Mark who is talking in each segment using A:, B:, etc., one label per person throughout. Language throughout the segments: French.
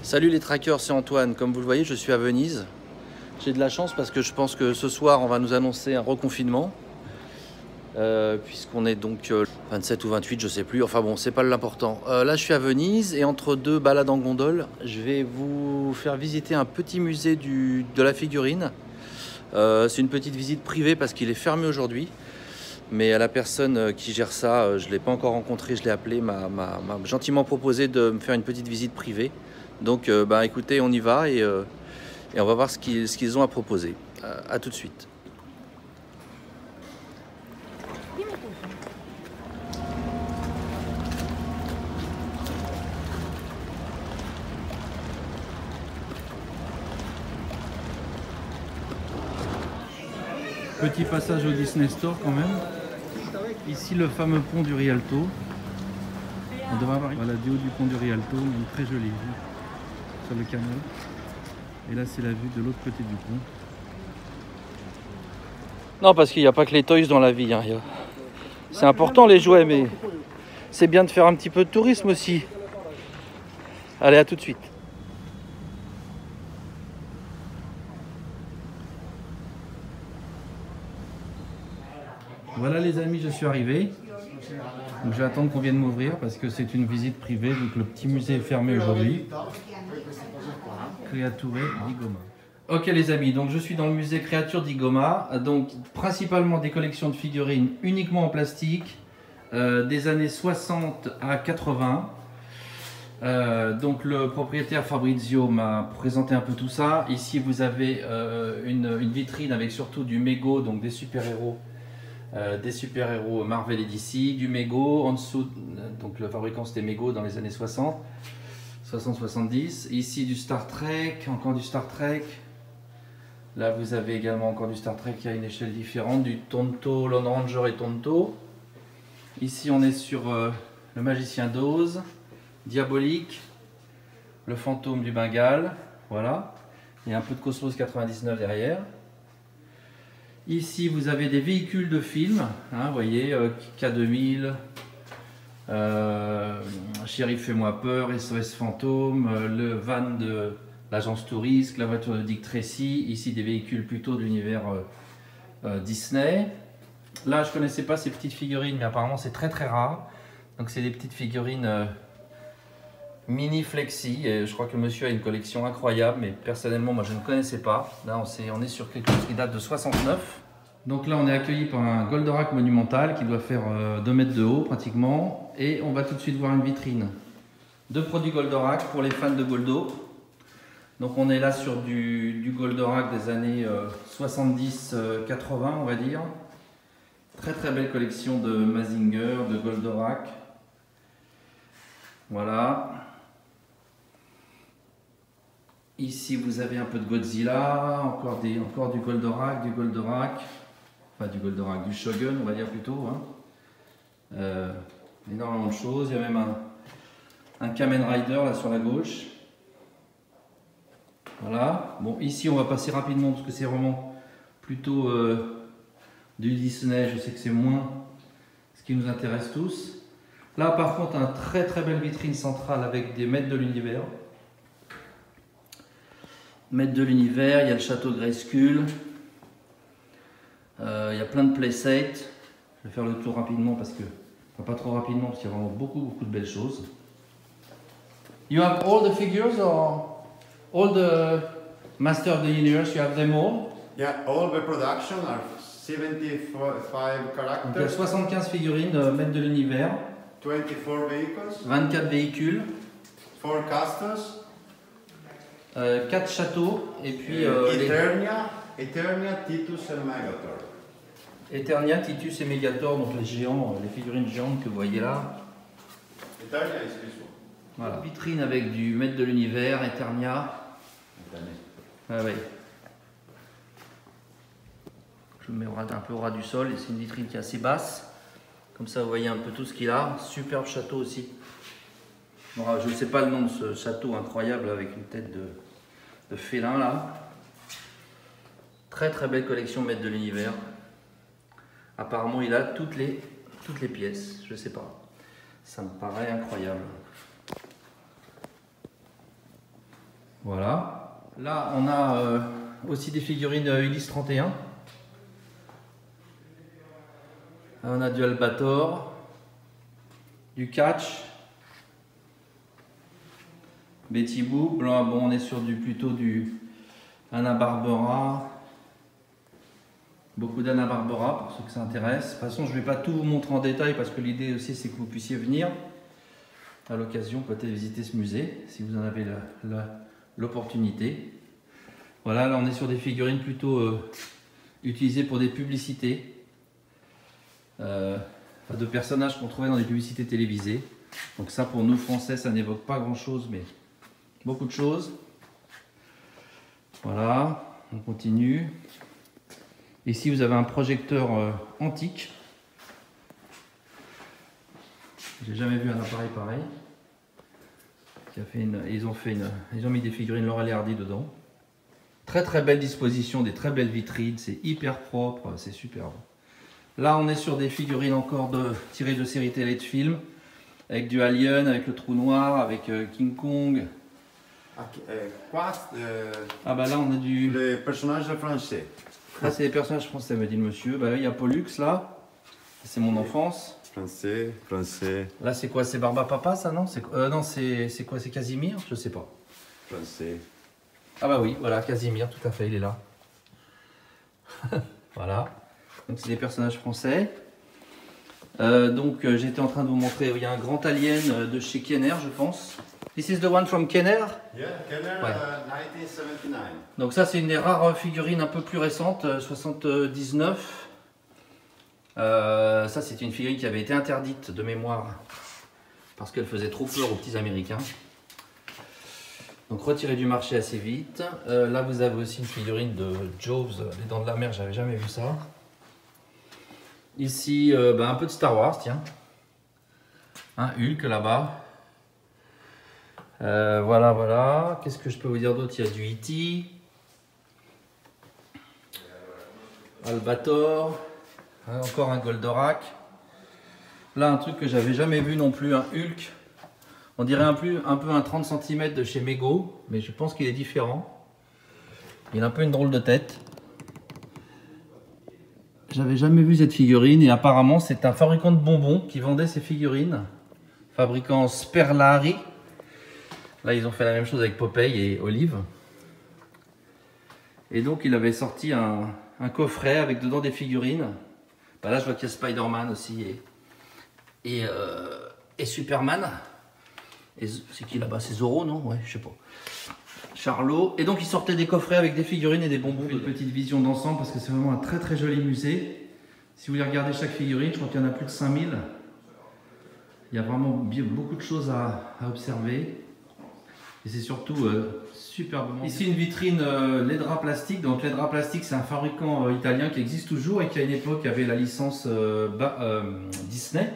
A: Salut les trackers, c'est Antoine. Comme vous le voyez, je suis à Venise. J'ai de la chance parce que je pense que ce soir, on va nous annoncer un reconfinement. Puisqu'on est donc 27 ou 28, je sais plus. Enfin bon, c'est pas l'important. Là, je suis à Venise et entre deux balades en gondole, je vais vous faire visiter un petit musée de la figurine. C'est une petite visite privée parce qu'il est fermé aujourd'hui. Mais la personne qui gère ça, je ne l'ai pas encore rencontré, je l'ai appelé, m'a gentiment proposé de me faire une petite visite privée. Donc écoutez, on y va et on va voir ce qu'ils ont à proposer. À tout de suite. Petit passage au Disney Store quand même. Ici le fameux pont du Rialto. On devrait avoir voilà, du haut du pont du Rialto, une très jolie vue sur le canal. Et là c'est la vue de l'autre côté du pont. Non, parce qu'il n'y a pas que les toys dans la vie. Hein. C'est important les jouets, mais c'est bien de faire un petit peu de tourisme aussi. Allez, à tout de suite. Voilà les amis, je suis arrivé. Donc je vais attendre qu'on vienne m'ouvrir parce que c'est une visite privée, donc le petit musée est fermé aujourd'hui. Creature di Goma. Ok les amis, donc je suis dans le musée Creature di Goma, donc principalement des collections de figurines uniquement en plastique, des années 60 à 80. Donc le propriétaire Fabrizio m'a présenté un peu tout ça. Ici vous avez une vitrine avec surtout du Mego, donc des super-héros. Marvel et DC, du Mego, en dessous, donc le fabricant c'était Mego dans les années 60-70, ici du Star Trek, encore du Star Trek, là vous avez également encore du Star Trek qui a une échelle différente, du Tonto, Lone Ranger et Tonto, ici on est sur le Magicien d'Oz, Diabolique, le Fantôme du Bengale, voilà, il y a un peu de Cosmos 99 derrière. Ici, vous avez des véhicules de films, hein, vous voyez, K2000, Shérif Fais-moi peur, SOS Fantôme, le van de l'agence Touriste, la voiture de Dick Tracy, ici des véhicules plutôt de l'univers Disney. Là, je ne connaissais pas ces petites figurines, mais apparemment c'est très rare. Donc c'est des petites figurines mini flexi, et je crois que monsieur a une collection incroyable, mais personnellement moi je ne connaissais pas. Là on est sur quelque chose qui date de 69. Donc là on est accueilli par un Goldorak monumental qui doit faire 2 mètres de haut pratiquement, et on va tout de suite voir une vitrine de produits Goldorak pour les fans de Goldo. Donc on est là sur du Goldorak des années 70-80 on va dire. Très belle collection de Mazinger, de Goldorak. Voilà. Ici, vous avez un peu de Godzilla, encore du Goldorak, enfin du Goldorak, du Shogun, on va dire plutôt. Hein. Énormément de choses. Il y a même un Kamen Rider là sur la gauche. Voilà. Bon, ici, on va passer rapidement parce que c'est vraiment plutôt du Disney. Je sais que c'est moins ce qui nous intéresse tous. Là, par contre, un très belle vitrine centrale avec des maîtres de l'univers. Maître de l'univers, il y a le château de Grayskull, il y a plein de playsets. Je vais faire le tour rapidement parce que, enfin, pas trop rapidement parce qu'il y a vraiment beaucoup de belles choses. You have all the figures or all the Master of the Universe, you have them all?
B: Yeah, all the production are 75 characters.
A: Donc, il y a 75 figurines, Maître de l'univers,
B: 24 vehicles,
A: 24 véhicules,
B: 4 castles,
A: 4 châteaux, et puis
B: Eternia, Titus et Megator.
A: Eternia, Titus et Megator, donc les géants, les figurines géantes que vous voyez là.
B: Eternia is this one.
A: Voilà. Vitrine avec du Maître de l'univers, Eternia. Ah oui. Je me mets un peu au ras du sol, et c'est une vitrine qui est assez basse. Comme ça, vous voyez un peu tout ce qu'il a. Superbe château aussi. Bon, je ne sais pas le nom de ce château incroyable avec une tête de félin là. Très belle collection Maître de l'univers. Apparemment, il a toutes les pièces. Je ne sais pas. Ça me paraît incroyable. Voilà. Là, on a aussi des figurines Ulysse 31. On a du Albator, du Catch, Betty Boop. Là, bon, on est sur plutôt du Hanna-Barbera. Beaucoup d'Hanna-Barbera pour ceux que ça intéresse. De toute façon, je ne vais pas tout vous montrer en détail parce que l'idée aussi, c'est que vous puissiez venir à l'occasion, peut-être visiter ce musée si vous en avez l'opportunité. Voilà, là, on est sur des figurines plutôt utilisées pour des publicités. De personnages qu'on trouvait dans des publicités télévisées. Donc ça, pour nous Français, ça n'évoque pas grand chose, mais beaucoup de choses. Voilà, on continue. Ici, vous avez un projecteur antique. J'ai jamais vu un appareil pareil. Ils ont mis des figurines Laurel et Hardy dedans. Très très belle disposition, des très belles vitrines, c'est hyper propre, c'est superbe. Là, on est sur des figurines encore tirées de séries télé de films, avec du Alien, avec le trou noir, avec King Kong. Ah bah là, on a du...
B: Les personnages français.
A: Là, c'est les personnages français, me dit le monsieur. Bah, il y a Pollux, là. C'est mon enfance.
B: Français.
A: Là, c'est quoi? C'est Barba Papa, ça, non? Non, c'est quoi? C'est Casimir? Je sais pas.
B: Français.
A: Ah bah oui, voilà, Casimir, tout à fait, il est là. Voilà. Donc c'est des personnages français. J'étais en train de vous montrer, il y a un grand alien de chez Kenner, je pense. This is the one from Kenner.
B: Yeah, Kenner,
A: Ouais.
B: 1979.
A: Donc ça, c'est une des rares figurines un peu plus récentes, 79. Ça, c'est une figurine qui avait été interdite de mémoire parce qu'elle faisait trop peur aux petits Américains. Donc retirée du marché assez vite. Là, vous avez aussi une figurine de Jaws, les dents de la mer, j'avais jamais vu ça. Ici, un peu de Star Wars, tiens. Un Hulk là-bas. Voilà. Qu'est-ce que je peux vous dire d'autre? Il y a du E.T. Albator. Encore un Goldorak. Là, un truc que j'avais jamais vu non plus, un Hulk. On dirait un peu un 30 cm de chez Mego, mais je pense qu'il est différent. Il a un peu une drôle de tête. J'avais jamais vu cette figurine et apparemment c'est un fabricant de bonbons qui vendait ces figurines. Fabricant Sperlari. Là ils ont fait la même chose avec Popeye et Olive. Et donc il avait sorti un coffret avec dedans des figurines. Bah là je vois qu'il y a Spider-Man aussi et Superman. C'est qui là-bas? C'est Zorro, non? Ouais, je sais pas. Charlot. Et donc, ils sortaient des coffrets avec des figurines et des bonbons. Une petite vision d'ensemble parce que c'est vraiment un très très joli musée. Si vous voulez regarder chaque figurine, je crois qu'il y en a plus de 5000. Il y a vraiment beaucoup de choses à observer. Et c'est surtout superbement. Ici, une vitrine les draps plastiques. Donc, les draps plastiques, c'est un fabricant italien qui existe toujours et qui à une époque avait la licence Disney,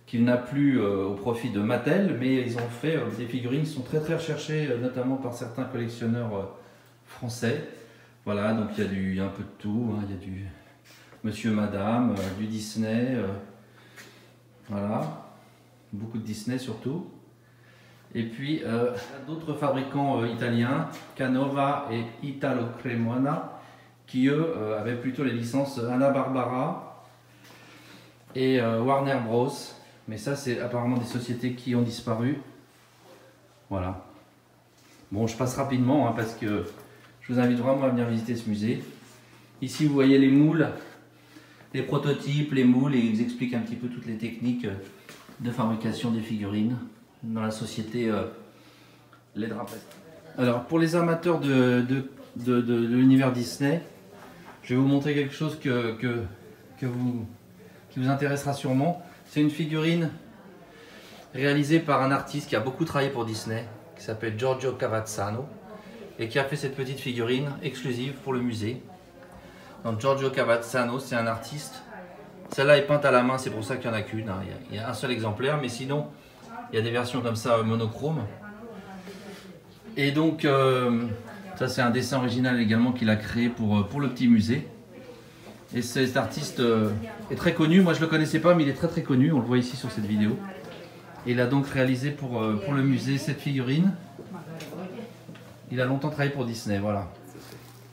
A: qu'il n'a plus au profit de Mattel, mais ils ont fait des figurines qui sont très très recherchées, notamment par certains collectionneurs français. Voilà, donc il y a un peu de tout, hein. Il y a du Monsieur Madame, du Disney, voilà, beaucoup de Disney surtout. Et puis d'autres fabricants italiens, Canova et Italo Cremona, qui eux avaient plutôt les licences Hanna-Barbera et Warner Bros. Mais ça, c'est apparemment des sociétés qui ont disparu. Voilà. Bon, je passe rapidement hein, parce que je vous invite vraiment à venir visiter ce musée. Ici, vous voyez les moules, les prototypes, les moules, et ils vous expliquent un petit peu toutes les techniques de fabrication des figurines dans la société Les Draps. Alors, pour les amateurs de l'univers Disney, je vais vous montrer quelque chose qui vous intéressera sûrement. C'est une figurine réalisée par un artiste qui a beaucoup travaillé pour Disney, qui s'appelle Giorgio Cavazzano, et qui a fait cette petite figurine exclusive pour le musée. Donc Giorgio Cavazzano, c'est un artiste. Celle-là est peinte à la main, c'est pour ça qu'il n'y en a qu'une. Hein. Il y a un seul exemplaire, mais sinon, il y a des versions comme ça monochrome. Et donc, ça c'est un dessin original également qu'il a créé pour le petit musée. Et cet artiste est très connu, moi je ne le connaissais pas mais il est très très connu, on le voit ici sur cette vidéo. Et il a donc réalisé pour le musée cette figurine. Il a longtemps travaillé pour Disney, voilà.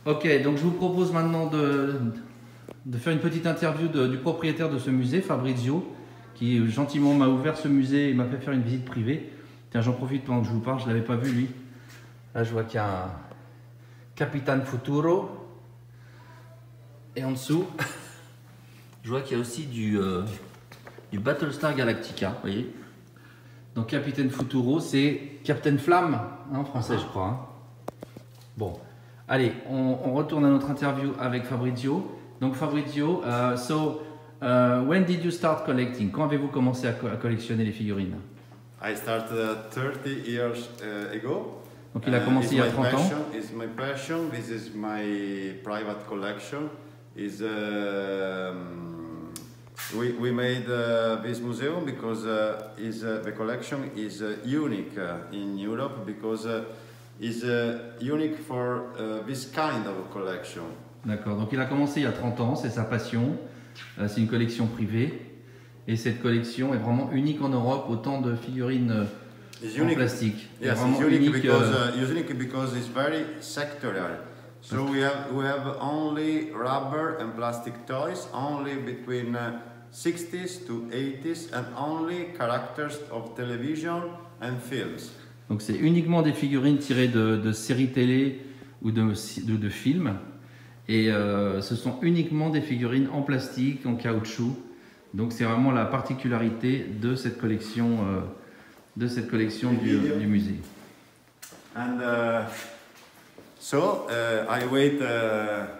A: Ok, donc je vous propose maintenant de faire une petite interview du propriétaire de ce musée, Fabrizio, qui gentiment m'a ouvert ce musée et m'a fait faire une visite privée. Tiens, j'en profite pendant que je vous parle, je ne l'avais pas vu lui. Là, je vois qu'il y a un Capitan Futuro. Et en dessous, je vois qu'il y a aussi du Battlestar Galactica, vous voyez. Donc Capitaine Futuro, c'est Captain Flamme, hein, en français je crois. Hein. Bon, allez, on retourne à notre interview avec Fabrizio. Donc Fabrizio, when did you start collecting? Quand avez-vous commencé à collectionner les figurines?
B: I started 30 years ago.
A: Donc il a commencé il y a 30 ans.
B: It's my passion. This is my private collection. We made this museum because the collection is unique in Europe because it's unique for this kind of collection.
A: D'accord, donc il a commencé il y a 30 ans, c'est sa passion, c'est une collection privée et cette collection est vraiment unique en Europe, autant de figurines en plastique.
B: Yes,
A: vraiment
B: it's unique,
A: unique
B: because it's very sectorial. So we have only rubber and plastic toys, only between 60s to 80s, and only characters of television and films.
A: Donc c'est uniquement des figurines tirées de séries télé ou de films. Et ce sont uniquement des figurines en plastique, en caoutchouc. Donc c'est vraiment la particularité de cette collection, du musée.
B: And I wait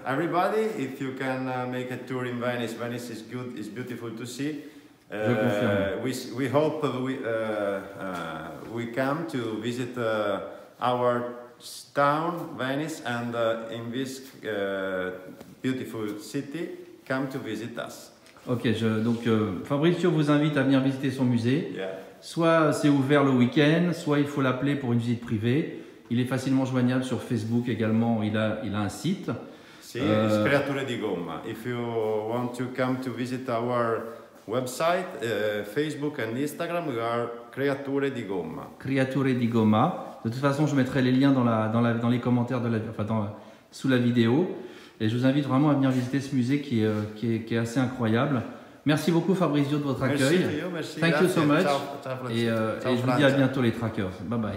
B: everybody if you can make a tour in Venice. Venice is good, it's beautiful to see.
A: Je confirme.
B: We hope we come to visit our town, Venice, and in this beautiful city, come to visit us.
A: Ok, donc Fabrizio vous invite à venir visiter son musée.
B: Yeah.
A: Soit c'est ouvert le week-end, soit il faut l'appeler pour une visite privée. Il est facilement joignable sur Facebook également, il a un site.
B: Sì, it's Creature di Gomma. If you want to come to visit our website, Facebook and Instagram, we are Creature di Gomma.
A: Creature di Gomma. De toute façon, je mettrai les liens dans les commentaires sous la vidéo. Et je vous invite vraiment à venir visiter ce musée qui est assez incroyable. Merci beaucoup Fabrizio de votre accueil.
B: Merci.
A: Thank you so much.
B: Ciao,
A: Et je vous dis à bientôt les trackers. Bye bye.